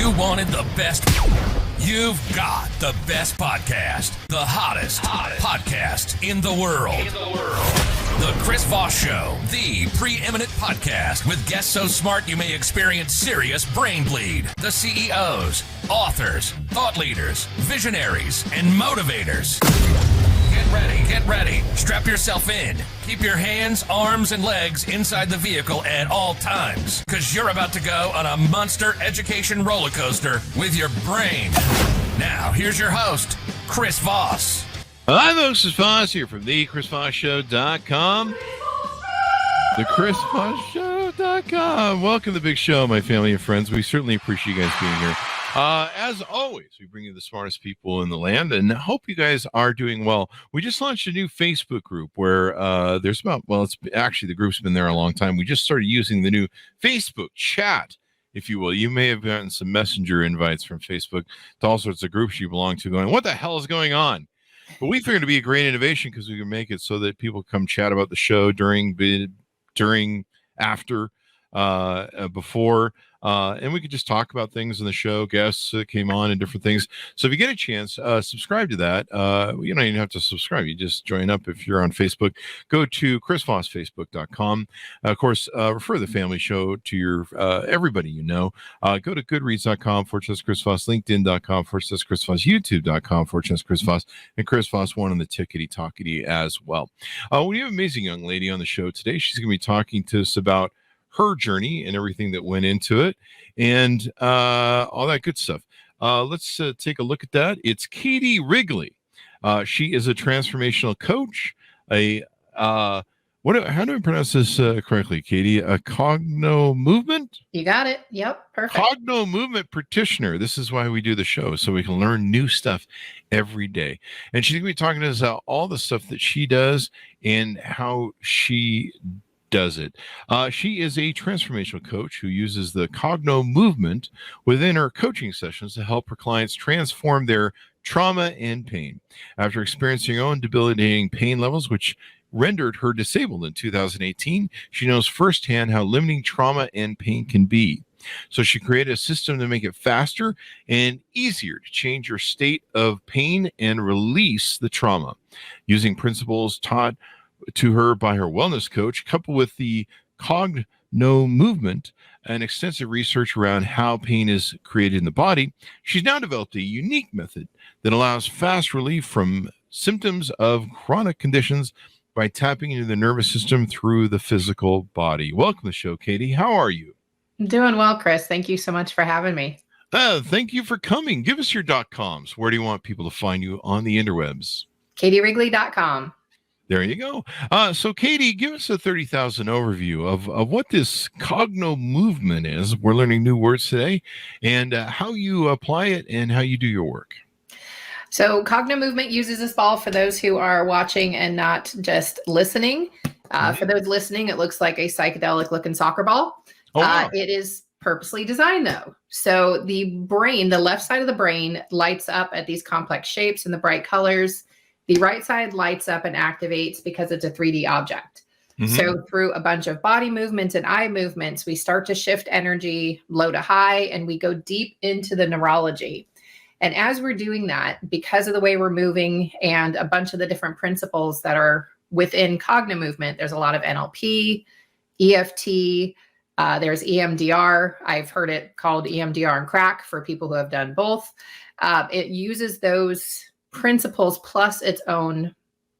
You wanted the best. You've got the best podcast. The hottest podcast in the world. The Chris Voss Show, the preeminent podcast with guests so smart you may experience serious brain bleed. The CEOs, authors, thought leaders, visionaries, and motivators. Get ready. Strap yourself in. Keep your hands, arms, and legs inside the vehicle at all times, because you're about to go on a monster education roller coaster with your brain. Now, here's your host, Chris Voss. Hi, folks. This is Voss here from the ChrisVossShow.com. The ChrisVossShow.com. Welcome to the big show, my family and friends. We certainly appreciate you guys being here. As always, we bring you the smartest people in the land, and I hope you guys are doing well. We just launched a new Facebook group where there's it's actually the group's been there a long time. We just started using the new Facebook chat, if you will. You may have gotten some messenger invites from Facebook to all sorts of groups you belong to going, what the hell is going on? But we figured it'd be a great innovation because we can make it so that people come chat about the show during, after, before, and we could just talk about things in the show. Guests came on and different things. So if you get a chance, subscribe to that. You don't even have to subscribe. You just join up if you're on Facebook. Go to chrisvossfacebook.com. Of course, refer the family show to your everybody you know. Go to goodreads.com/Chris Voss, linkedin.com/Chris Voss, youtube.com/Chris Voss, and Chris Voss one on the tickety-talkety as well. We have an amazing young lady on the show today. She's going to be talking to us about her journey and everything that went into it and all that good stuff. Let's take a look at that. It's Katie Wrigley. She is a transformational coach. How do I pronounce this correctly, Katie? A Cognomovement? You got it. Yep. Perfect. Cognomovement practitioner. This is why we do the show, so we can learn new stuff every day. And she's going to be talking to us about all the stuff that she does and how she does it. She is a transformational coach who uses the Cognomovement within her coaching sessions to help her clients transform their trauma and pain. After experiencing her own debilitating pain levels, which rendered her disabled in 2018, she knows firsthand how limiting trauma and pain can be. So she created a system to make it faster and easier to change your state of pain and release the trauma. Using principles taught to her by her wellness coach, coupled with the Cognomovement and extensive research around how pain is created in the body, she's now developed a unique method that allows fast relief from symptoms of chronic conditions by tapping into the nervous system through the physical body. Welcome to the show, Katie. How are you? I'm doing well, Chris. Thank you so much for having me. Thank you for coming. Give us your .coms. Where do you want people to find you on the interwebs? KatieWrigley.com. There you go. So, Katie, give us a 30,000 overview of what this Cognomovement is. We're learning new words today, and how you apply it and how you do your work. So, Cognomovement uses this ball for those who are watching and not just listening. For those listening, it looks like a psychedelic-looking soccer ball. Oh, wow. It is purposely designed, though. So, the brain, the left side of the brain, lights up at these complex shapes and the bright colors. The right side lights up and activates because it's a 3D object. Mm-hmm. So through a bunch of body movements and eye movements, we start to shift energy low to high, and we go deep into the neurology. And as we're doing that, because of the way we're moving and a bunch of the different principles that are within Cognomovement, there's a lot of NLP, EFT, there's EMDR. I've heard it called EMDR and crack for people who have done both. It uses those principles plus its own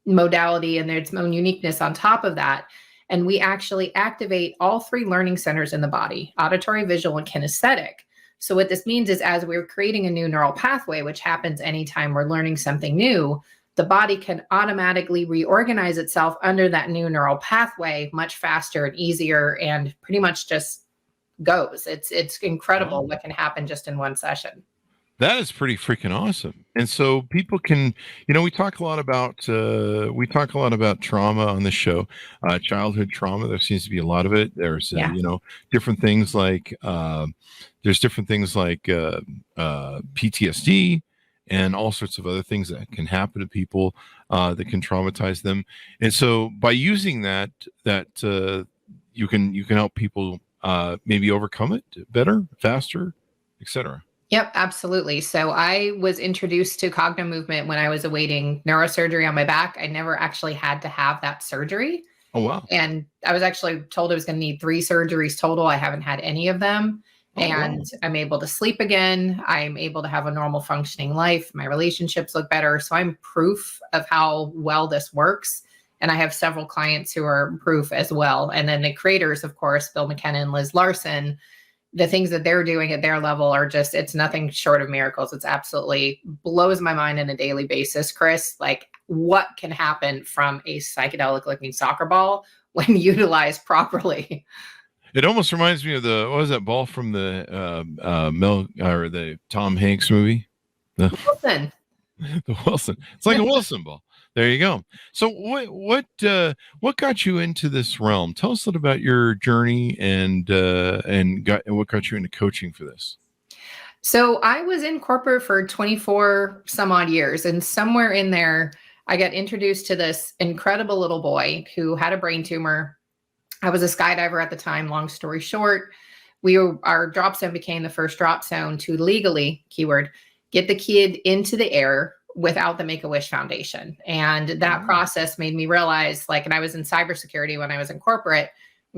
modality and its own uniqueness on top of that. And we actually activate all three learning centers in the body: auditory, visual, and kinesthetic. So what this means is, as we're creating a new neural pathway, which happens anytime we're learning something new, the body can automatically reorganize itself under that new neural pathway much faster and easier, and pretty much just goes. It's incredible what can happen just in one session. That is pretty freaking awesome. And so people can, we talk a lot about trauma on this show, childhood trauma. There seems to be a lot of it. There's, different things like, PTSD and all sorts of other things that can happen to people that can traumatize them. And so by using that you can help people maybe overcome it better, faster, etc. Yep, absolutely. So I was introduced to Cognomovement when I was awaiting neurosurgery on my back. I never actually had to have that surgery. Oh, wow. And I was actually told I was going to need 3 surgeries total. I haven't had any of them. Oh, wow. And I'm able to sleep again. I'm able to have a normal functioning life. My relationships look better. So I'm proof of how well this works. And I have several clients who are proof as well. And then the creators, of course, Bill McKenna and Liz Larson, the things that they're doing at their level are just, it's nothing short of miracles. It's absolutely blows my mind on a daily basis, Chris. Like, what can happen from a psychedelic looking soccer ball when utilized properly? It almost reminds me of what was that ball from the the Tom Hanks movie? Wilson. The Wilson. It's like a Wilson ball. There you go. So what got you into this realm? Tell us a little about your journey and what got you into coaching for this. So I was in corporate for 24 some odd years, and somewhere in there, I got introduced to this incredible little boy who had a brain tumor. I was a skydiver at the time. Long story short, our drop zone became the first drop zone to legally, keyword, get the kid into the air without the Make-A-Wish Foundation. And that process made me realize, and I was in cybersecurity when I was in corporate.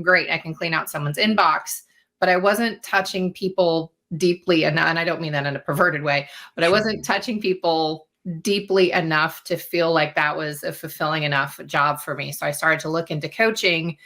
Great, I can clean out someone's inbox, but I wasn't touching people deeply enough. And I don't mean that in a perverted way, but I wasn't touching people deeply enough to feel like that was a fulfilling enough job for me. So I started to look into coaching,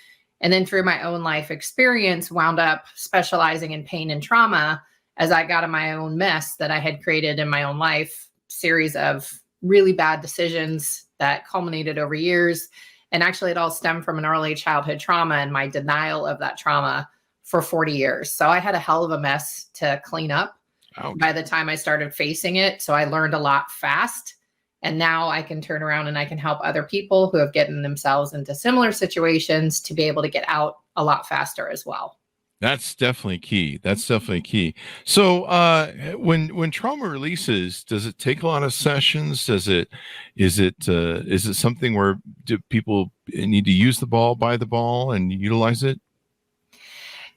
and then through my own life experience, wound up specializing in pain and trauma as I got in my own mess that I had created in my own life, series of really bad decisions that culminated over years. And actually it all stemmed from an early childhood trauma and my denial of that trauma for 40 years. So I had a hell of a mess to clean up by the time I started facing it. So I learned a lot fast. And now I can turn around and I can help other people who have gotten themselves into similar situations to be able to get out a lot faster as well. That's definitely key. So when trauma releases, does it take a lot of sessions? Is it something where do people need to use the ball, buy the ball, and utilize it?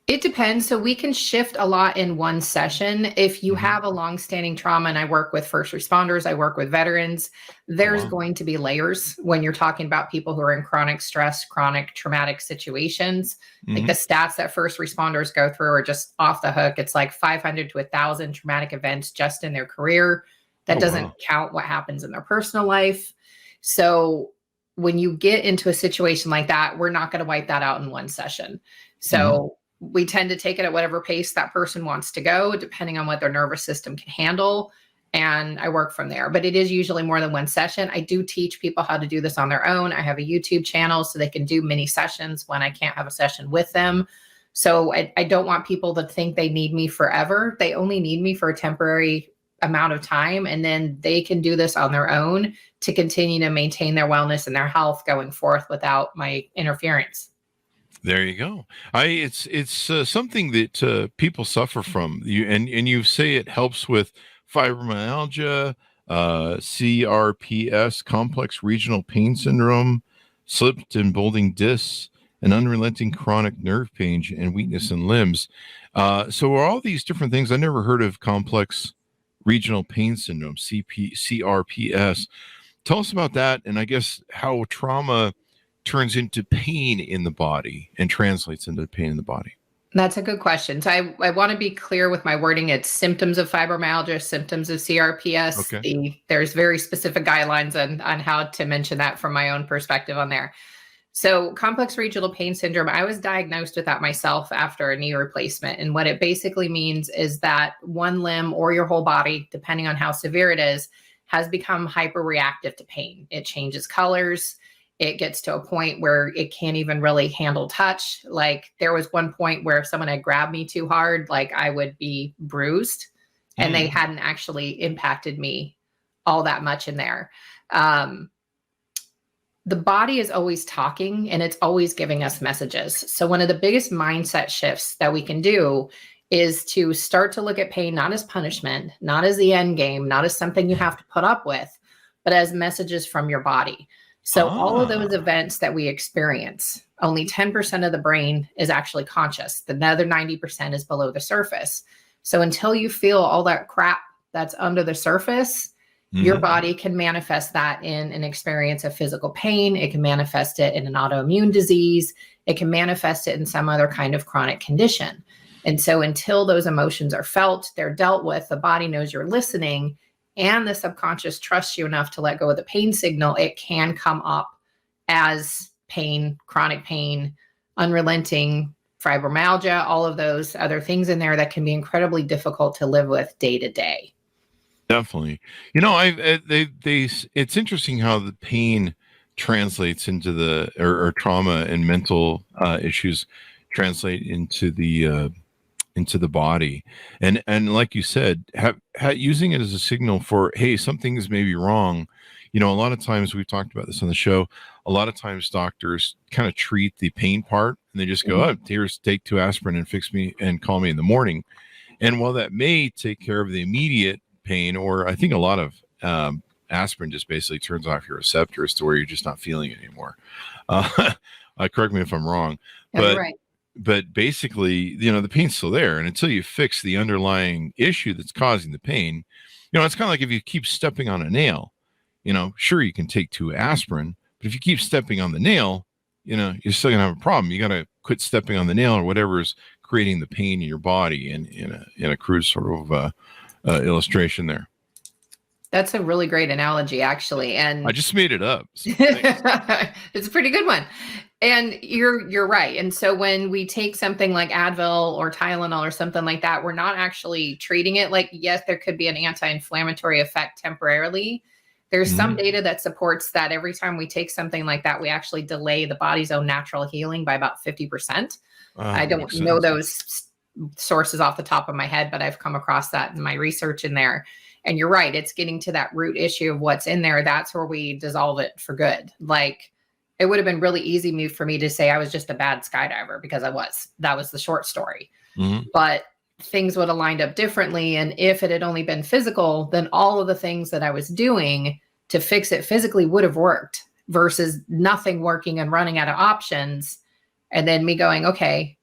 It depends. So we can shift a lot in one session. If you have a long-standing trauma, and I work with first responders, I work with veterans, there's going to be layers when you're talking about people who are in chronic stress, chronic traumatic situations. Like the stats that first responders go through are just off the hook. It's like 500 to 1,000 traumatic events just in their career. That doesn't count what happens in their personal life. So when you get into a situation like that, we're not going to wipe that out in one session. So we tend to take it at whatever pace that person wants to go, depending on what their nervous system can handle. And I work from there, but it is usually more than one session. I do teach people how to do this on their own. I have a YouTube channel so they can do mini sessions when I can't have a session with them. So I don't want people to think they need me forever. They only need me for a temporary amount of time. And then they can do this on their own to continue to maintain their wellness and their health going forth without my interference. There you go. It's something that people suffer from. You say it helps with fibromyalgia, CRPS, complex regional pain syndrome, slipped and bulging discs, and unrelenting chronic nerve pain and weakness in limbs. So are all these different things? I never heard of complex regional pain syndrome, CRPS. Tell us about that, and I guess how trauma turns into pain in the body and translates into pain in the body. That's a good question. So I want to be clear with my wording. It's symptoms of fibromyalgia, symptoms of CRPS. Okay. There's very specific guidelines on how to mention that from my own perspective on there. So complex regional pain syndrome, I was diagnosed with that myself after a knee replacement. And what it basically means is that one limb or your whole body, depending on how severe it is, has become hyperreactive to pain. It changes colors. It gets to a point where it can't even really handle touch. Like there was one point where if someone had grabbed me too hard, like I would be bruised, and they hadn't actually impacted me all that much in there. The body is always talking and it's always giving us messages. So one of the biggest mindset shifts that we can do is to start to look at pain, not as punishment, not as the end game, not as something you have to put up with, but as messages from your body. So all of those events that we experience, only 10% of the brain is actually conscious. The other 90% is below the surface. So until you feel all that crap that's under the surface, your body can manifest that in an experience of physical pain. It can manifest it in an autoimmune disease. It can manifest it in some other kind of chronic condition. And so until those emotions are felt, they're dealt with, the body knows you're listening, and the subconscious trusts you enough to let go of the pain signal, it can come up as pain, chronic pain, unrelenting fibromyalgia, all of those other things in there that can be incredibly difficult to live with day to day. Definitely. It's interesting how the pain translates into the, or trauma and mental issues translate into the body. And like you said, using it as a signal for, hey, something's maybe wrong. A lot of times, we've talked about this on the show, a lot of times doctors kind of treat the pain part and they just go, oh, here's, take 2 aspirin and fix me and call me in the morning. And while that may take care of the immediate pain, or I think a lot of aspirin just basically turns off your receptors to where you're just not feeling it anymore. Correct me if I'm wrong, but right. But basically, the pain's still there, and until you fix the underlying issue that's causing the pain, it's kind of like if you keep stepping on a nail. Sure, you can take 2 aspirin, but if you keep stepping on the nail, you're still gonna have a problem. You got to quit stepping on the nail or whatever's creating the pain in your body. In a crude sort of illustration there. That's a really great analogy, actually. And I just made it up. So it's a pretty good one. And you're right. And so when we take something like Advil or Tylenol or something like that, we're not actually treating it. Like, yes, there could be an anti-inflammatory effect temporarily. There's some data that supports that every time we take something like that, we actually delay the body's own natural healing by about 50%. I don't know those sources off the top of my head, but I've come across that in my research in there. And you're right. It's getting to that root issue of what's in there. That's where we dissolve it for good. Like, it would have been really easy for me to say I was just a bad skydiver, because that was the short story. But things would have lined up differently. And if it had only been physical, then all of the things that I was doing to fix it physically would have worked, versus nothing working and running out of options. And then me going, okay,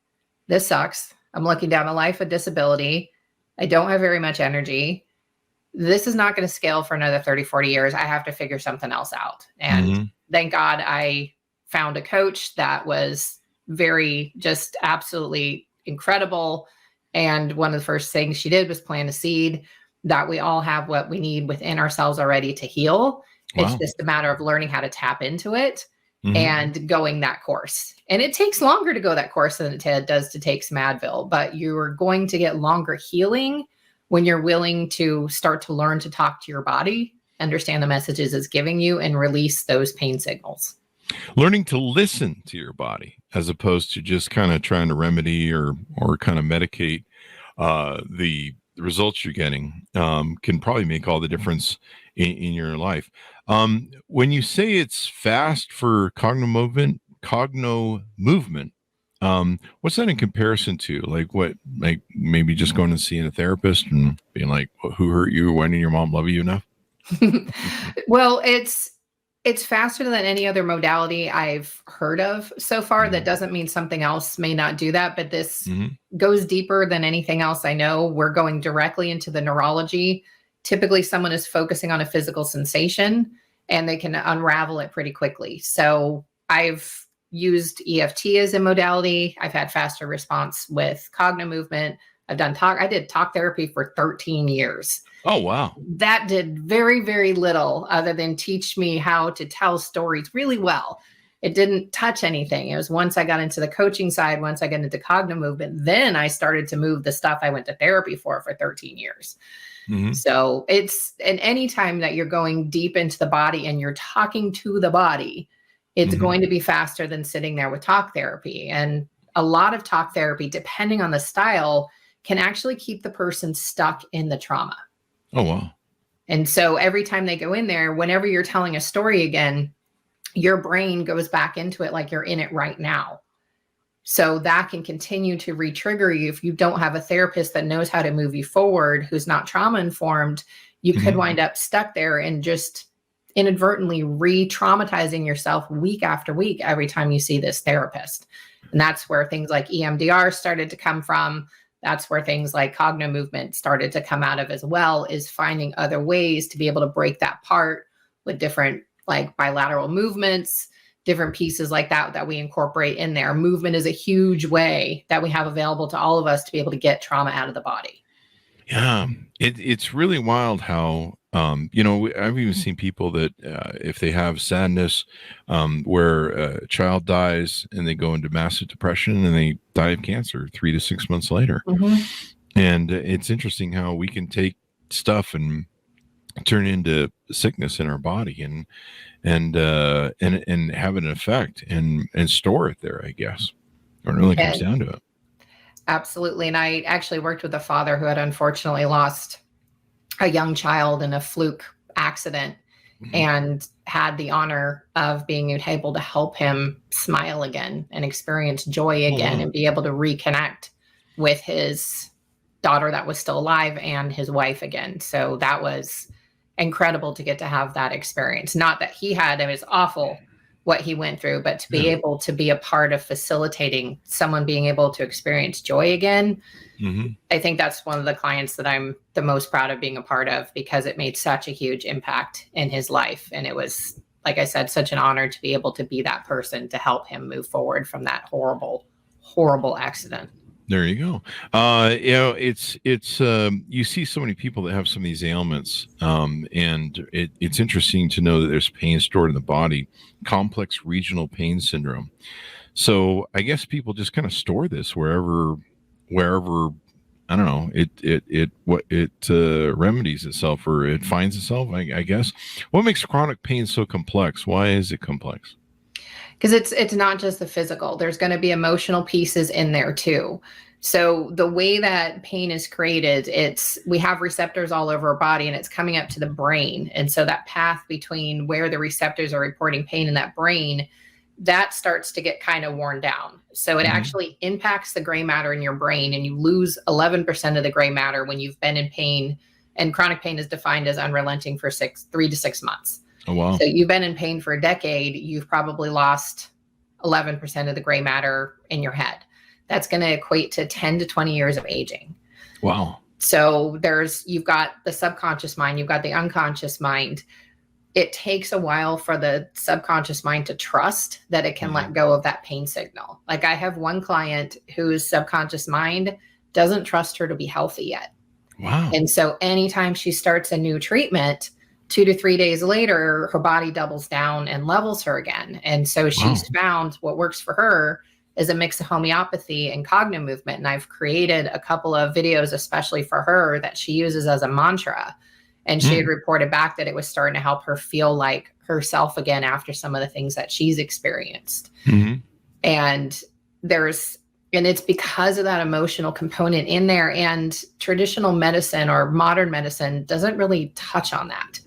this sucks. I'm looking down a life of disability. I don't have very much energy. This is not going to scale for another 30, 40 years. I have to figure something else out. And thank God I found a coach that was just absolutely incredible. And one of the first things she did was plant a seed that we all have what we need within ourselves already to heal. Wow. It's just a matter of learning how to tap into it and going that course. And it takes longer to go that course than it does to take some Advil, but you're going to get longer healing when you're willing to start to learn to talk to your body, understand the messages it's giving you, and release those pain signals. Learning to listen to your body as opposed to just kind of trying to remedy or kind of medicate the results you're getting can probably make all the difference in your life. When you say it's fast for Cognomovement, what's that in comparison to? Like maybe just going and seeing a therapist and being like, well, who hurt you? Why didn't your mom love you enough? Well, it's faster than any other modality I've heard of so far. That doesn't mean something else may not do that, but this goes deeper than anything else I know. We're going directly into the neurology. Typically, someone is focusing on a physical sensation and they can unravel it pretty quickly. So I've used EFT as a modality. I've had faster response with Cognomovement. I did talk therapy for 13 years. Oh, wow. That did very, very little other than teach me how to tell stories really well. It didn't touch anything. It was once I got into the coaching side, once I got into Cognomovement, then I started to move the stuff I went to therapy for 13 years. So it's, and any time that you're going deep into the body and you're talking to the body, it's going to be faster than sitting there with talk therapy. And a lot of talk therapy, depending on the style, can actually keep the person stuck in the trauma. Oh, wow. And so every time they go in there, whenever you're telling a story again, your brain goes back into it like you're in it right now. So that can continue to re-trigger you. If you don't have a therapist that knows how to move you forward, who's not trauma informed, you could wind up stuck there and just inadvertently re-traumatizing yourself week after week every time you see this therapist. And that's where things like EMDR started to come from. That's where things like Cognomovement started to come out of as well, is finding other ways to be able to break that apart with different like bilateral movements, different pieces like that we incorporate in there. Movement is a huge way that we have available to all of us to be able to get trauma out of the body. Yeah, it's really wild how, I've even seen people that if they have sadness, where a child dies and they go into massive depression and they die of cancer 3 to 6 months later. And it's interesting how we can take stuff and turn into sickness in our body and have an effect and store it there, I guess. Or it really comes down to it. Absolutely. And I actually worked with a father who had unfortunately lost a young child in a fluke accident and had the honor of being able to help him smile again and experience joy again and be able to reconnect with his daughter that was still alive and his wife again. So that was incredible to get to have that experience. Not that he had, it was awful what he went through, but to be able to be a part of facilitating someone being able to experience joy again. I think that's one of the clients that I'm the most proud of being a part of, because it made such a huge impact in his life. And it was, like I said, such an honor to be able to be that person to help him move forward from that horrible, horrible accident. There you go. It's you see so many people that have some of these ailments, and it's interesting to know that there's pain stored in the body, complex regional pain syndrome. So I guess people just kind of store this wherever I don't know, it remedies itself, or it finds itself, I guess. What makes chronic pain so complex? Why is it complex? Because it's not just the physical. There's going to be emotional pieces in there too. So the way that pain is created, we have receptors all over our body, and it's coming up to the brain. And so that path between where the receptors are reporting pain in that brain, that starts to get kind of worn down. So it actually impacts the gray matter in your brain, and you lose 11% of the gray matter when you've been in pain. And chronic pain is defined as unrelenting for 3 to 6 months. Oh, wow. So you've been in pain for a decade, you've probably lost 11% of the gray matter in your head. That's going to equate to 10 to 20 years of aging. Wow. So you've got the subconscious mind, you've got the unconscious mind. It takes a while for the subconscious mind to trust that it can let go of that pain signal. Like I have one client whose subconscious mind doesn't trust her to be healthy yet. Wow. And so anytime she starts a new treatment, 2 to 3 days later, her body doubles down and levels her again. And so she's found what works for her is a mix of homeopathy and Cognomovement. And I've created a couple of videos, especially for her, that she uses as a mantra. And she had reported back that it was starting to help her feel like herself again after some of the things that she's experienced. And it's because of that emotional component in there. And traditional medicine or modern medicine doesn't really touch on that.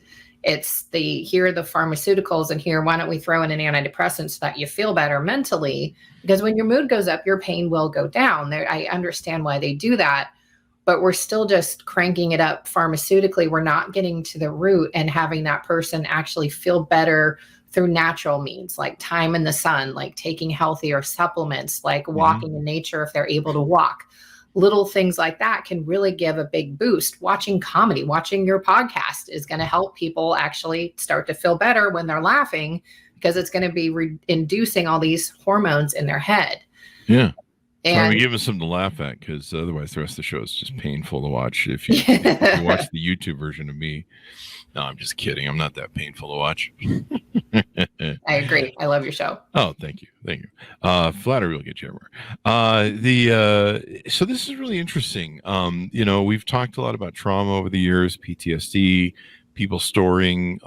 It's here are the pharmaceuticals, and here, why don't we throw in an antidepressant so that you feel better mentally? Because when your mood goes up, your pain will go down. I understand why they do that, but we're still just cranking it up pharmaceutically. We're not getting to the root and having that person actually feel better through natural means, like time in the sun, like taking healthier supplements, like walking in nature if they're able to walk. Little things like that can really give a big boost. Watching comedy, watching your podcast is going to help people actually start to feel better when they're laughing, because it's going to be inducing all these hormones in their head. Yeah. And we give us something to laugh at, because otherwise the rest of the show is just painful to watch. If you watch the YouTube version of me. No, I'm just kidding. I'm not that painful to watch. I agree. I love your show. Oh, thank you. Thank you. Flattery will get you everywhere. So this is really interesting. We've talked a lot about trauma over the years, PTSD, people storing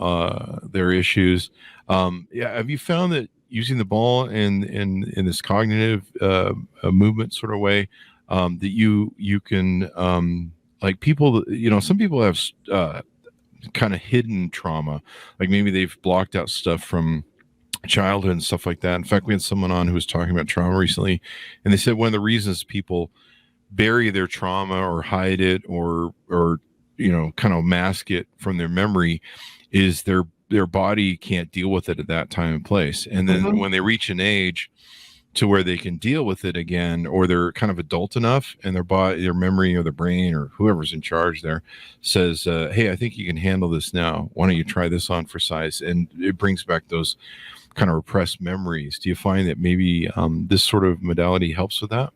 their issues. Have you found that using the ball in this cognitive movement sort of way, that you can like people, some people have kind of hidden trauma, like maybe they've blocked out stuff from childhood and stuff like that. In fact, we had someone on who was talking about trauma recently, and they said one of the reasons people bury their trauma or hide it or kind of mask it from their memory is their body can't deal with it at that time and place. And then when they reach an age to where they can deal with it again, or they're kind of adult enough and their body, their memory, or their brain, or whoever's in charge there says, hey, I think you can handle this now. Why don't you try this on for size? And it brings back those kind of repressed memories. Do you find that maybe this sort of modality helps with that?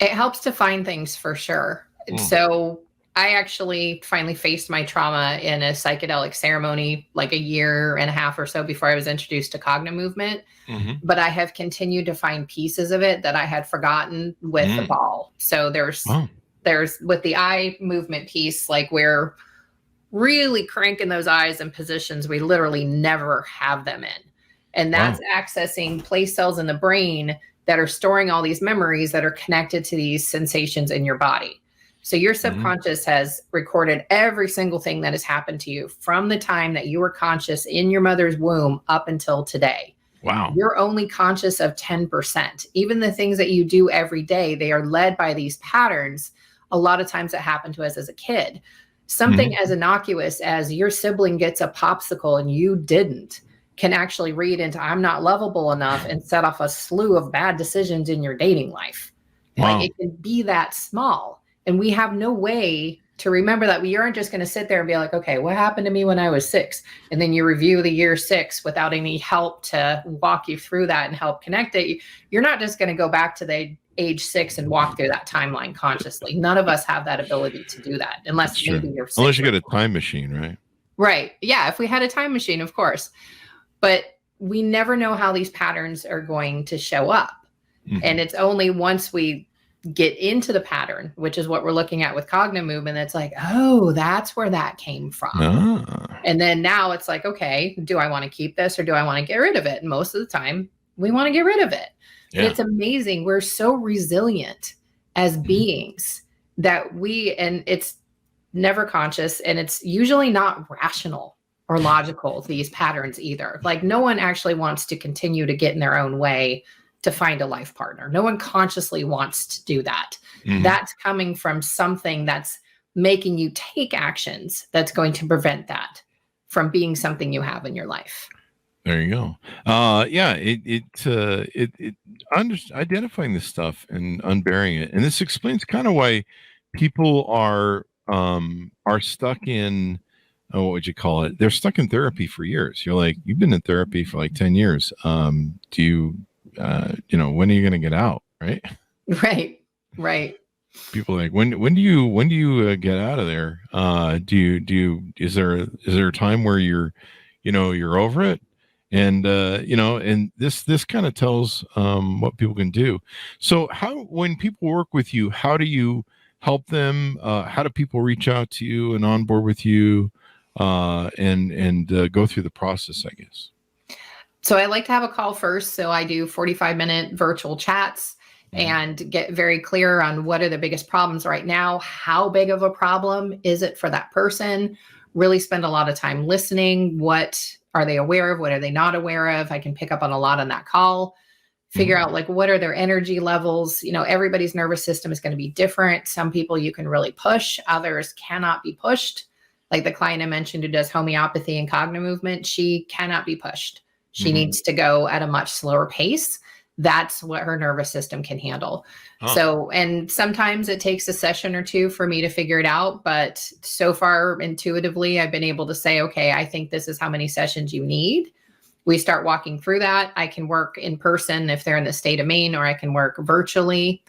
It helps to find things for sure. So I actually finally faced my trauma in a psychedelic ceremony like a year and a half or so before I was introduced to Cognomovement. But I have continued to find pieces of it that I had forgotten with the ball. So there's with the eye movement piece, like we're really cranking those eyes in positions we literally never have them in. And that's accessing place cells in the brain that are storing all these memories that are connected to these sensations in your body. So your subconscious has recorded every single thing that has happened to you from the time that you were conscious in your mother's womb up until today. Wow. You're only conscious of 10%. Even the things that you do every day, they are led by these patterns. A lot of times that happened to us as a kid. Something as innocuous as your sibling gets a popsicle and you didn't can actually read into I'm not lovable enough and set off a slew of bad decisions in your dating life. Wow. Like it can be that small. And we have no way to remember that. We aren't just going to sit there and be like, okay, what happened to me when I was 6? And then you review the year 6 without any help to walk you through that and help connect it. You're not just going to go back to the age 6 and walk through that timeline consciously. None of us have that ability to do that unless maybe you're 6. Unless you get a time machine, right? Right. Yeah. If we had a time machine, of course. But we never know how these patterns are going to show up. And it's only once we get into the pattern, which is what we're looking at with Cognomovement, that's like, oh, that's where that came from. And then now it's like, okay, do I want to keep this or do I want to get rid of it? And most of the time we want to get rid of it. And it's amazing. We're so resilient as beings that and it's never conscious, and it's usually not rational or logical, these patterns either. Like no one actually wants to continue to get in their own way to find a life partner. No one consciously wants to do that. That's coming from something that's making you take actions that's going to prevent that from being something you have in your life. There you go. Identifying this stuff and unburying it. And this explains kind of why people are stuck in, what would you call it? They're stuck in therapy for years. You're like, you've been in therapy for like 10 years. Do you, when are you going to get out? Right. Right. People are like, when do you get out of there? Is there a time where you're over it? And, and this kind of tells, what people can do. So when people work with you, how do you help them? How do people reach out to you and on board with you, and go through the process, I guess? So I like to have a call first. So I do 45-minute virtual chats and get very clear on what are the biggest problems right now. How big of a problem is it for that person? Really spend a lot of time listening. What are they aware of? What are they not aware of? I can pick up on a lot on that call. Figure out like what are their energy levels. Everybody's nervous system is going to be different. Some people you can really push, others cannot be pushed. Like the client I mentioned who does homeopathy and Cognomovement, she cannot be pushed. She needs to go at a much slower pace. That's what her nervous system can handle. So, and sometimes it takes a session or two for me to figure it out. But so far, intuitively, I've been able to say, okay, I think this is how many sessions you need. We start walking through that. I can work in person if they're in the state of Maine, or I can work virtually.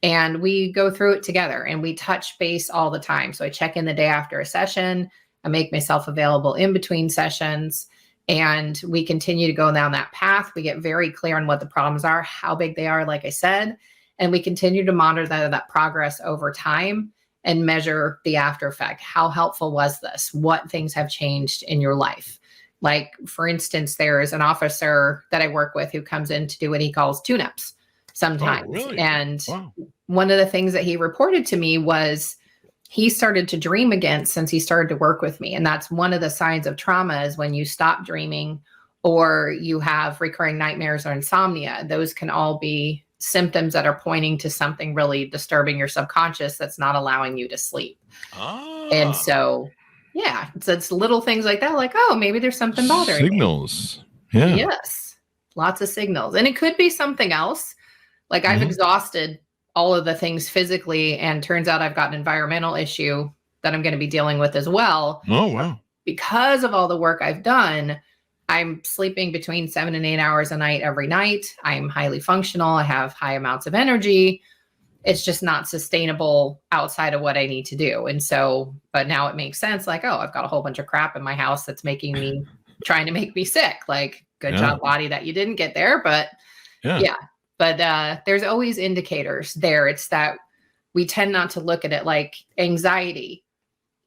And we go through it together and we touch base all the time. So I check in the day after a session. I make myself available in between sessions. And we continue to go down that path. We get very clear on what the problems are, how big they are, like I said, and we continue to monitor that progress over time and measure the after effect. How helpful was this? What things have changed in your life? Like, for instance, there is an officer that I work with who comes in to do what he calls tune-ups sometimes. Oh, really? And one of the things that he reported to me was he started to dream again since he started to work with me. And that's one of the signs of trauma, is when you stop dreaming or you have recurring nightmares or insomnia. Those can all be symptoms that are pointing to something really disturbing your subconscious that's not allowing you to sleep. And so, it's little things like that, like, oh, maybe there's something bothering signals. me. Yeah. Yes. lots of signals. And it could be something else. Like I've exhausted all of the things physically, and turns out I've got an environmental issue that I'm going to be dealing with as well. Oh, wow. Because of all the work I've done, I'm sleeping between 7 and 8 hours a night every night. I'm highly functional. I have high amounts of energy. It's just not sustainable outside of what I need to do. And so, but now it makes sense. Like, oh, I've got a whole bunch of crap in my house that's trying to make me sick. Like, good job, body, that you didn't get there. But yeah. But there's always indicators there. It's that we tend not to look at it like anxiety.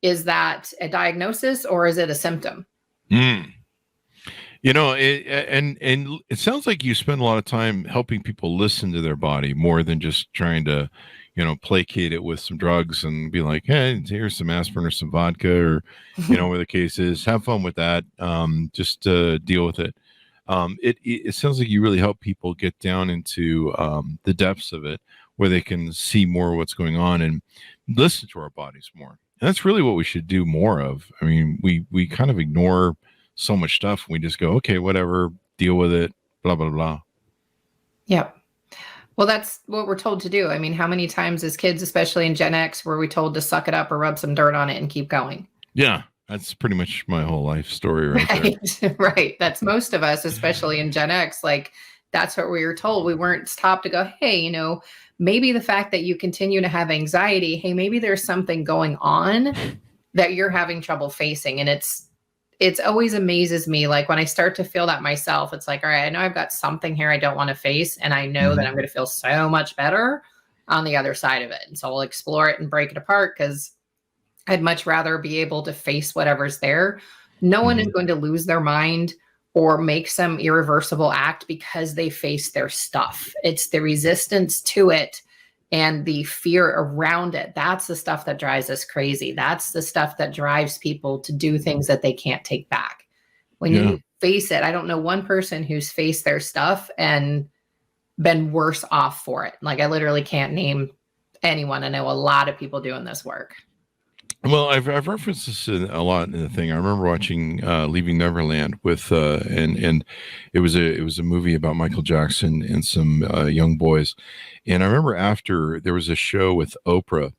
Is that a diagnosis or is it a symptom? You know, and it sounds like you spend a lot of time helping people listen to their body more than just trying to, you know, placate it with some drugs and be like, hey, here's some aspirin or some vodka, or, you know, where the case is. Have fun with that. Just deal with it. It sounds like you really help people get down into the depths of it, where they can see more of what's going on and listen to our bodies more. And that's really what we should do more of. I mean, we kind of ignore so much stuff. We just go, okay, whatever, deal with it, blah, blah, blah. Yep. Well, that's what we're told to do. I mean, how many times as kids, especially in Gen X, were we told to suck it up or rub some dirt on it and keep going? Yeah. That's pretty much my whole life story right there. Right. That's most of us, especially in Gen X. Like, that's what we were told. We weren't stopped to go, hey, you know, maybe the fact that you continue to have anxiety, hey, maybe there's something going on that you're having trouble facing. And it's always amazes me. Like when I start to feel that myself, it's like, all right, I know I've got something here I don't want to face. And I know that I'm going to feel so much better on the other side of it. And so I'll explore it and break it apart, because I'd much rather be able to face whatever's there. No one is going to lose their mind or make some irreversible act because they face their stuff. It's the resistance to it and the fear around it. That's the stuff that drives us crazy. That's the stuff that drives people to do things that they can't take back. When you face it, I don't know one person who's faced their stuff and been worse off for it. Like, I literally can't name anyone. I know a lot of people doing this work. Well, I've referenced this a lot in the thing. I remember watching Leaving Neverland with and it was a movie about Michael Jackson and some young boys. And I remember after, there was a show with Oprah,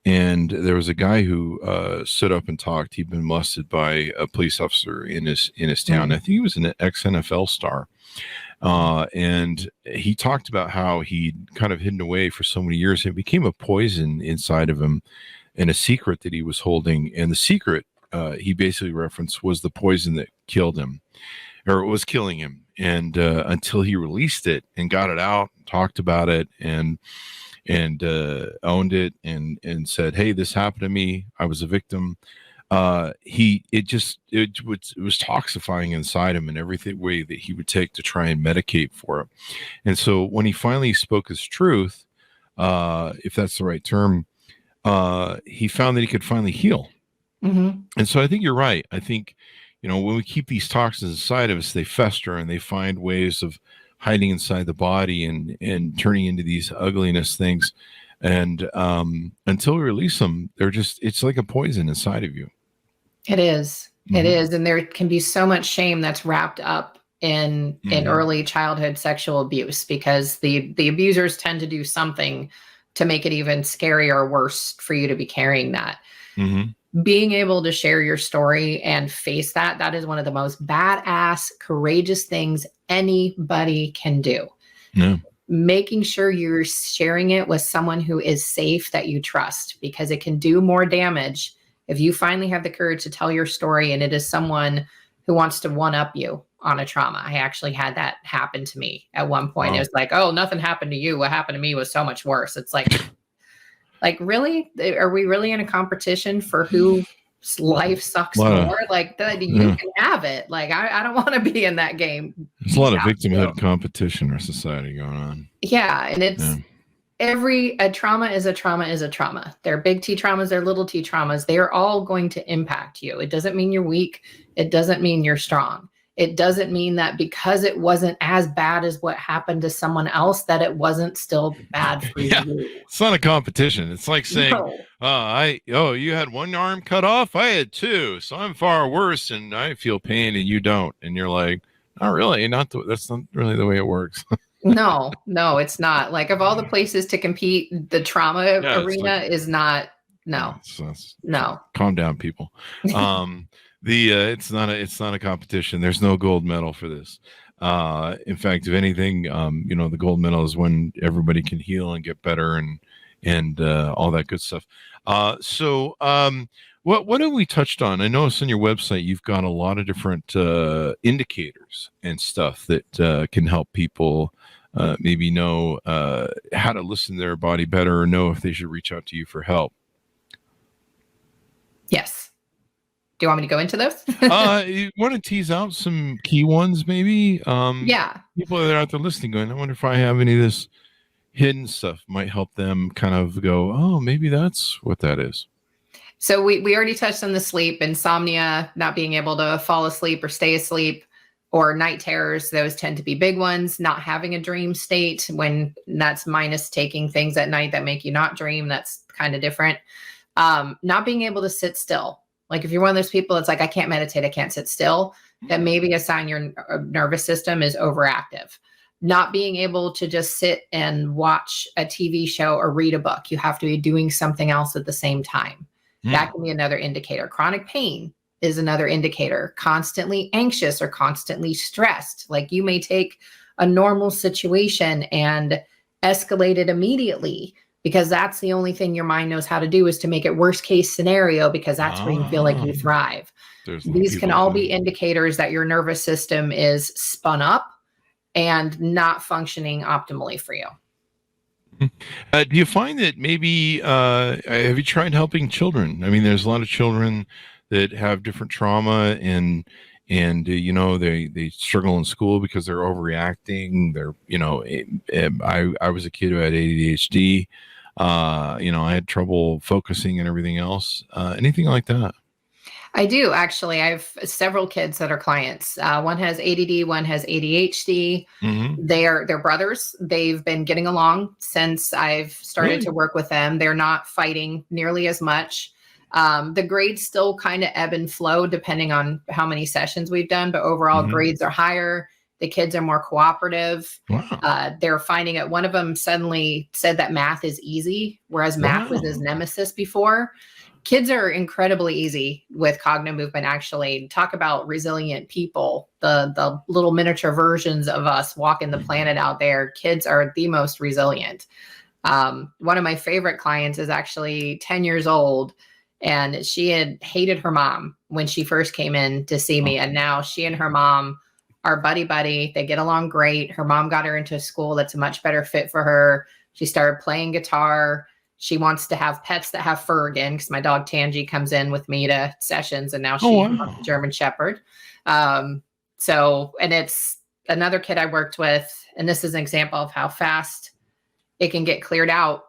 and there was a guy who stood up and talked. He'd been molested by a police officer in his town. I think he was an ex-NFL star. And he talked about how he'd kind of hidden away for so many years. It became a poison inside of him, and a secret that he was holding. And the secret he basically referenced was the poison that killed him, or was killing him. And until he released it and got it out, talked about it, and owned it, and said, hey, this happened to me, I was a victim. It was toxifying inside him, and everything way that he would take to try and medicate for it. And so when he finally spoke his truth, if that's the right term, he found that he could finally heal. And so I think you're right. I think, you know, when we keep these toxins inside of us, they fester and they find ways of hiding inside the body and turning into these ugliness things. And until we release them, it's like a poison inside of you. It is. It is. And there can be so much shame that's wrapped up in early childhood sexual abuse, because the abusers tend to do something to make it even scarier or worse for you to be carrying that. Being able to share your story and face that is one of the most badass, courageous things anybody can do. Making sure you're sharing it with someone who is safe, that you trust, because it can do more damage if you finally have the courage to tell your story and it is someone who wants to one-up you on a trauma. I actually had that happen to me at one point. Wow. It was like, oh, nothing happened to you. What happened to me was so much worse. It's like really? Are we really in a competition for whose life sucks more? Like, you can have it. Like, I don't want to be in that game. There's a lot of victimhood competition in our society going on. Yeah. And it's a trauma is a trauma is a trauma. They're big T traumas, they're little T traumas. They are all going to impact you. It doesn't mean you're weak. It doesn't mean you're strong. It doesn't mean that because it wasn't as bad as what happened to someone else, that it wasn't still bad for you. It's not a competition. It's like saying, you had one arm cut off, I had two, so I'm far worse and I feel pain and you don't. And you're like, Oh, really? That's not really the way it works. No, it's not. Like, of all the places to compete, the trauma Yeah, it's arena like, is not. yeah, No, no. calm down, people. It's not a competition. There's no gold medal for this. In fact, if anything, the gold medal is when everybody can heal and get better and all that good stuff. What have we touched on? I noticed on your website you've got a lot of different indicators and stuff that can help people maybe know how to listen to their body better, or know if they should reach out to you for help. Yes. Do you want me to go into those? You want to tease out some key ones, maybe? Yeah. People that are out there listening going, I wonder if I have any of this hidden stuff might help them kind of go, oh, maybe that's what that is. So we already touched on the sleep, insomnia, not being able to fall asleep or stay asleep, or night terrors. Those tend to be big ones. Not having a dream state, when that's minus taking things at night that make you not dream. That's kind of different. Not being able to sit still. Like, if you're one of those people, it's like, I can't meditate, I can't sit still, that may be a sign your nervous system is overactive. Not being able to just sit and watch a TV show or read a book. You have to be doing something else at the same time. That can be another indicator. Chronic pain is another indicator. Constantly anxious or constantly stressed. Like, you may take a normal situation and escalate it immediately, because that's the only thing your mind knows how to do, is to make it worst case scenario, because that's where you feel like you thrive. These can all be indicators that your nervous system is spun up and not functioning optimally for you. Do you find that maybe, have you tried helping children? I mean, there's a lot of children that have different trauma and they struggle in school because they're overreacting. I was a kid who had ADHD. I had trouble focusing and everything else. Anything like that? I do, actually. I have several kids that are clients. One has ADD, one has ADHD. Mm-hmm. They're brothers. They've been getting along since I've started to work with them. They're not fighting nearly as much. The grades still kind of ebb and flow depending on how many sessions we've done, but overall grades are higher. The kids are more cooperative. Wow. They're finding it. One of them suddenly said that math is easy, whereas math was his nemesis before. Kids are incredibly easy with Cognomovement, actually. Talk about resilient people, the little miniature versions of us walking the planet out there. Kids are the most resilient. One of my favorite clients is actually 10 years old, and she had hated her mom when she first came in to see me. And now she and her mom are buddy. They get along great. Her mom got her into a school that's a much better fit for her. She started playing guitar. She wants to have pets that have fur again, because my dog Tangy comes in with me to sessions, and now she's a German Shepherd. And it's another kid I worked with, and this is an example of how fast it can get cleared out.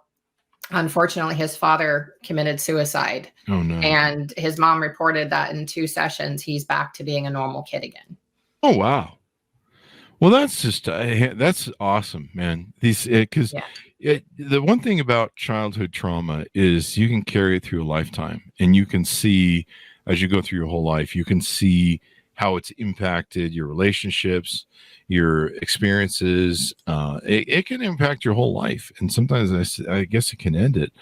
Unfortunately, his father committed suicide. Oh, no. And his mom reported that in 2 sessions, he's back to being a normal kid again. Oh, wow. Well, that's just, that's awesome, man. Because the one thing about childhood trauma is you can carry it through a lifetime, and you can see, as you go through your whole life, you can see how it's impacted your relationships, your experiences. It can impact your whole life. And sometimes I guess it can end it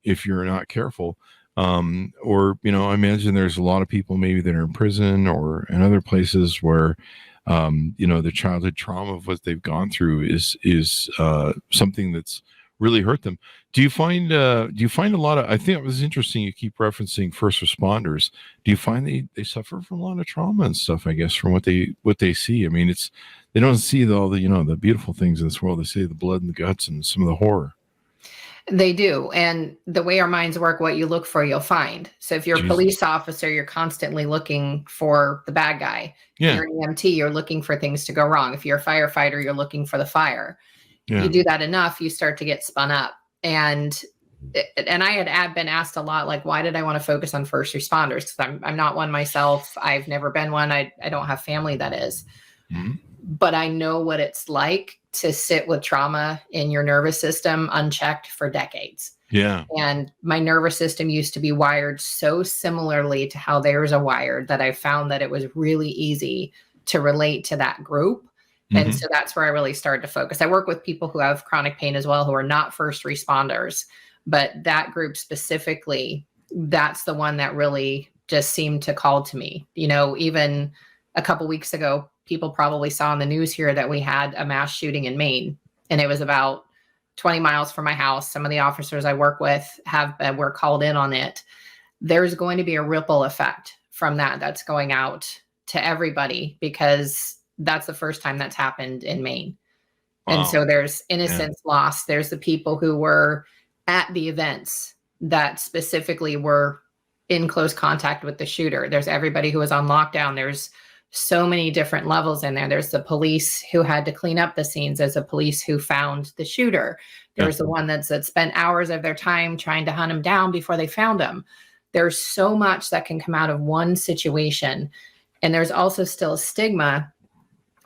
if you're not careful. Or, I imagine there's a lot of people maybe that are in prison or in other places where the childhood trauma of what they've gone through is something that's really hurt them. Do you find a lot of, I think it was interesting, you keep referencing first responders. Do you find they suffer from a lot of trauma and stuff, I guess, from what they see? I mean, they don't see all the beautiful things in this world. They see the blood and the guts and some of the horror. They do. And the way our minds work, what you look for, you'll find. So if you're a police officer, you're constantly looking for the bad guy. Yeah. If you're an EMT, you're looking for things to go wrong. If you're a firefighter, you're looking for the fire. Yeah. You do that enough, you start to get spun up. And I had been asked a lot, like, why did I want to focus on first responders? Because I'm not one myself. I've never been one. I don't have family that is. Mm-hmm. But I know what it's like to sit with trauma in your nervous system unchecked for decades. Yeah. And my nervous system used to be wired so similarly to how theirs are wired that I found that it was really easy to relate to that group. And so that's where I really started to focus. I work with people who have chronic pain as well, who are not first responders, but that group specifically, that's the one that really just seemed to call to me. You know, even a couple weeks ago, people probably saw on the news here that we had a mass shooting in Maine, and it was about 20 miles from my house. Some of the officers I work with were called in on it. There's going to be a ripple effect from that that's going out to everybody, because that's the first time that's happened in Maine. Wow. And so there's innocence lost. There's the people who were at the events that specifically were in close contact with the shooter. There's everybody who was on lockdown. There's so many different levels in there. There's the police who had to clean up the scenes. There's the police who found the shooter. There's the one that spent hours of their time trying to hunt him down before they found him. There's so much that can come out of one situation. And there's also still a stigma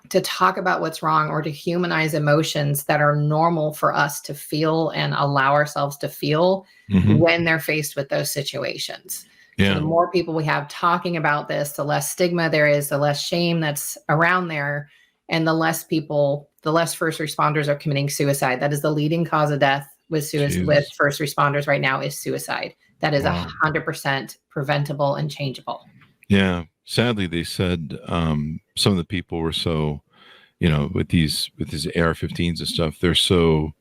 to talk about what's wrong or to humanize emotions that are normal for us to feel and allow ourselves to feel when they're faced with those situations. Yeah. So the more people we have talking about this, the less stigma there is, the less shame that's around there, and the less first responders are committing suicide. That is the leading cause of death with first responders right now, is suicide. That is 100% preventable and changeable. Yeah. Sadly, they said some of the people were so, with these AR-15s and stuff, they're so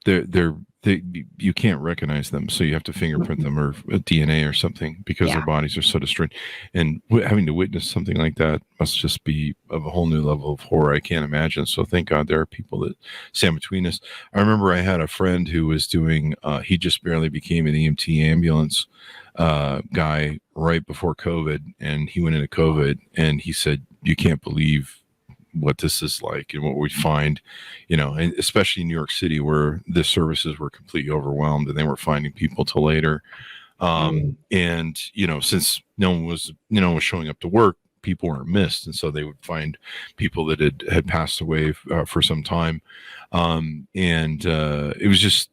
you can't recognize them, so you have to fingerprint them or DNA or something, because their bodies are so destroyed. And having to witness something like that must just be of a whole new level of horror. I can't imagine. So thank God there are people that stand between us. I remember I had a friend who was doing, he just barely became an EMT ambulance guy right before COVID, and he went into COVID, and he said, you can't believe what this is like and what we find, and especially in New York City, where the services were completely overwhelmed and they weren't finding people till later. And, since no one was showing up to work, people weren't missed. And so they would find people that had passed away for some time. It was just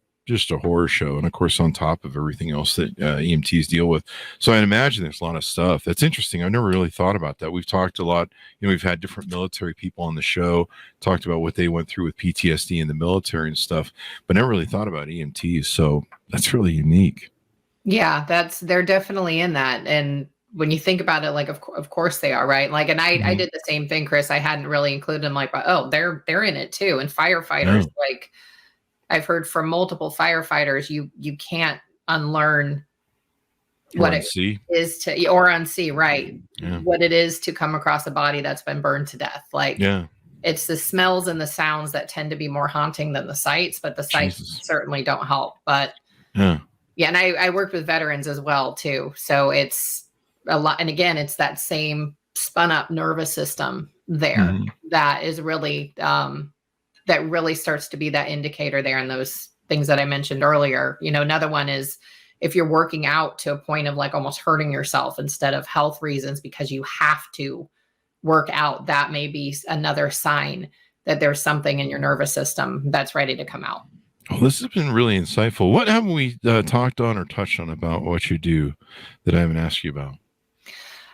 a horror show. And of course, on top of everything else that EMTs deal with. So I'd imagine there's a lot of stuff that's interesting. I've never really thought about that. We've talked a lot, we've had different military people on the show, talked about what they went through with PTSD in the military and stuff, but never really thought about EMTs. So that's really unique. Yeah, they're definitely in that. And when you think about it, like, of course they are, right? Like, and I did the same thing, Chris. I hadn't really included them, like, they're in it too. And firefighters, like, I've heard from multiple firefighters, you can't unlearn what it is to, or unsee, right? Yeah. What it is to come across a body that's been burned to death. Like, it's the smells and the sounds that tend to be more haunting than the sights, but the sights certainly don't help. But and I worked with veterans as well too. So it's a lot. And again, it's that same spun up nervous system there that is really, that really starts to be that indicator there. And those things that I mentioned earlier, another one is if you're working out to a point of like almost hurting yourself instead of health reasons because you have to work out, that may be another sign that there's something in your nervous system that's ready to come out. Well, this has been really insightful. What haven't we talked on or touched on about what you do that I haven't asked you about?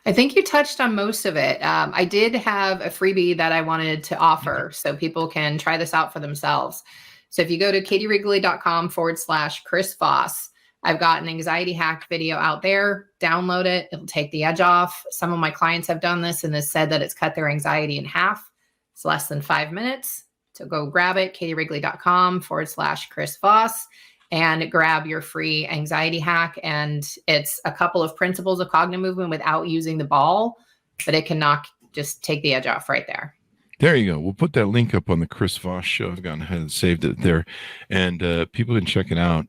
I think you touched on most of it. I did have a freebie that I wanted to offer so people can try this out for themselves. So if you go to katiewrigley.com/Chris Voss, I've got an anxiety hack video out there. Download it. It'll take the edge off. Some of my clients have done this and has said that it's cut their anxiety in half. It's less than 5 minutes. So go grab it, katiewrigley.com/Chris Voss. And grab your free anxiety hack. And it's a couple of principles of Cognomovement without using the ball, but it can just take the edge off right there. There you go. We'll put that link up on the Chris Voss Show. I've gone ahead and saved it there, and people can check it out.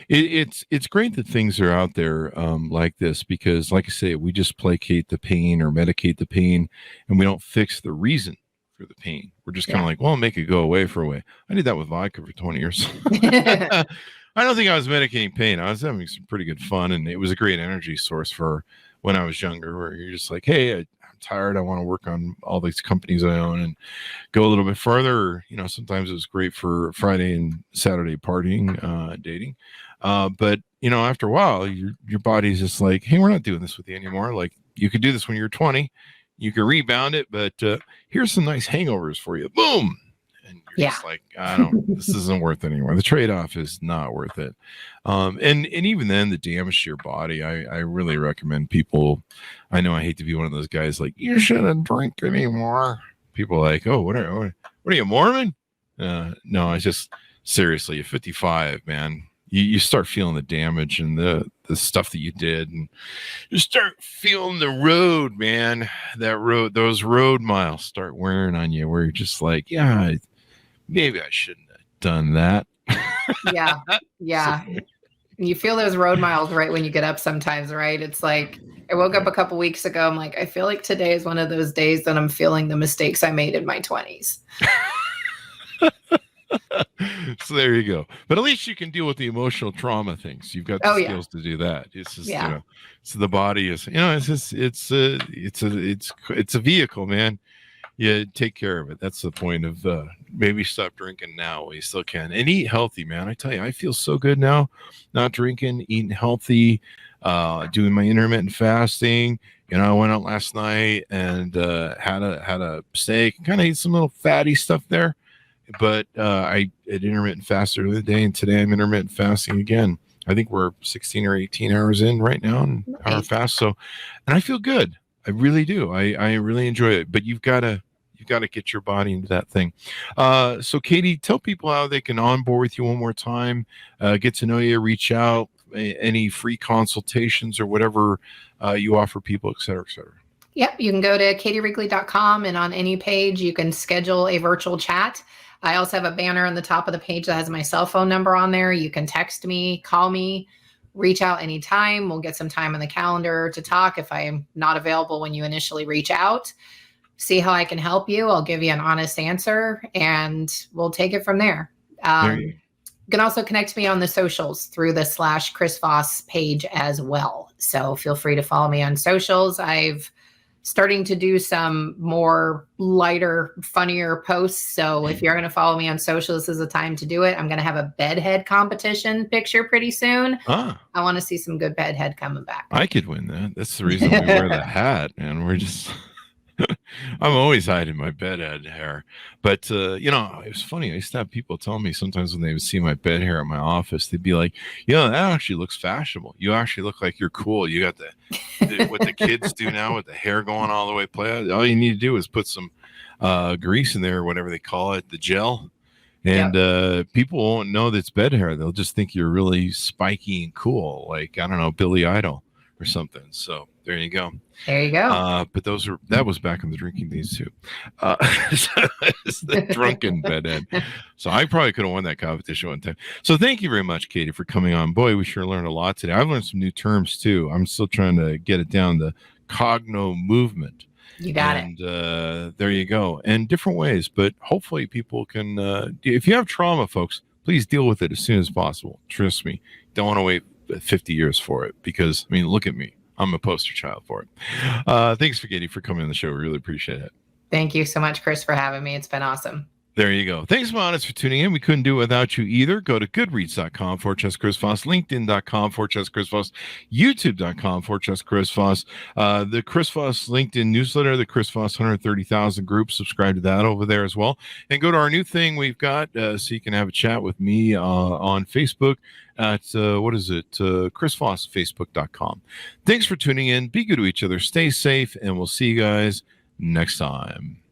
It's great that things are out there like this, because like I say, we just placate the pain or medicate the pain, and we don't fix the reason for the pain. We're just kind of like, well, make it go away for a way. I did that with vodka for 20 years. I don't think I was medicating pain. I was having some pretty good fun, and it was a great energy source for when I was younger, where you're just like, hey, I'm tired. I want to work on all these companies I own and go a little bit further. Sometimes it was great for Friday and Saturday partying, dating. But after a while, your body's just like, hey, we're not doing this with you anymore. Like, you could do this when you're 20. You can rebound it, but here's some nice hangovers for you. Boom. And you're just like, this isn't worth it anymore. The trade-off is not worth it. And even then, the damage to your body, I really recommend people. I know I hate to be one of those guys like, you shouldn't drink anymore. People are like, oh, what are you, Mormon? No, I just, seriously, at 55, man, you start feeling the damage and the stuff that you did, and you start feeling the road, man. Those road miles start wearing on you, where you're just like, yeah, maybe I shouldn't have done that. Yeah. You feel those road miles right when you get up sometimes, right? It's like, I woke up a couple weeks ago. I'm like, I feel like today is one of those days that I'm feeling the mistakes I made in my 20s. So there you go. But at least you can deal with the emotional trauma things. You've got the skills to do that. It's just, so the body is, it's a vehicle, man. Yeah, take care of it. That's the point of maybe stop drinking now while you still can, and eat healthy, man. I tell you, I feel so good now, not drinking, eating healthy, doing my intermittent fasting. I went out last night and had a steak, kind of eat some little fatty stuff there. But I had intermittent fasted the other day, and today I'm intermittent fasting again. I think we're 16 or 18 hours in right now in our fast. So, and I feel good. I really do. I really enjoy it. But you've got to get your body into that thing. So Katie, tell people how they can onboard with you one more time, get to know you, reach out, any free consultations or whatever you offer people, et cetera, et cetera. Yep. You can go to katiewrigley.com, and on any page you can schedule a virtual chat. I also have a banner on the top of the page that has my cell phone number on there. You can text me, call me, reach out anytime. We'll get some time on the calendar to talk if I'm not available when you initially reach out. See how I can help you. I'll give you an honest answer, and we'll take it from there. You can also connect me on the socials through the /Chris Voss page as well. So feel free to follow me on socials. I've starting to do some more lighter, funnier posts. So if you're going to follow me on social, this is the time to do it. I'm going to have a bedhead competition picture pretty soon. I want to see some good bedhead coming back. I could win that. That's the reason we wear the hat, and we're just... I'm always hiding my bedhead hair, but it was funny. I used to have people tell me sometimes when they would see my bed hair in my office, they'd be like, that actually looks fashionable. You actually look like you're cool. You got what the kids do now with the hair going all the way. All you need to do is put some grease in there, or whatever they call it, the gel. And people won't know that's bed hair. They'll just think you're really spiky and cool, like, I don't know, Billy Idol or something. So there you go. There you go. But that was back in the drinking days too. It's the drunken bedhead. So I probably could have won that competition one time. So thank you very much, Katie, for coming on. Boy, we sure learned a lot today. I've learned some new terms too. I'm still trying to get it down, the Cognomovement. You got it. And there you go. And different ways, but hopefully people can, if you have trauma, folks, please deal with it as soon as possible. Trust me. Don't want to wait 50 years for it, because, look at me. I'm a poster child for it. Thanks, Katie, for coming on the show. We really appreciate it. Thank you so much, Chris, for having me. It's been awesome. There you go. Thanks, Monis, for tuning in. We couldn't do it without you either. Go to goodreads.com/Chris Voss, LinkedIn.com/Chris Voss, YouTube.com/Chris Voss, the Chris Voss LinkedIn newsletter, the Chris Voss 130,000 group. Subscribe to that over there as well. And go to our new thing we've got, so you can have a chat with me on Facebook at, ChrisVossFacebook.com. Thanks for tuning in. Be good to each other. Stay safe, and we'll see you guys next time.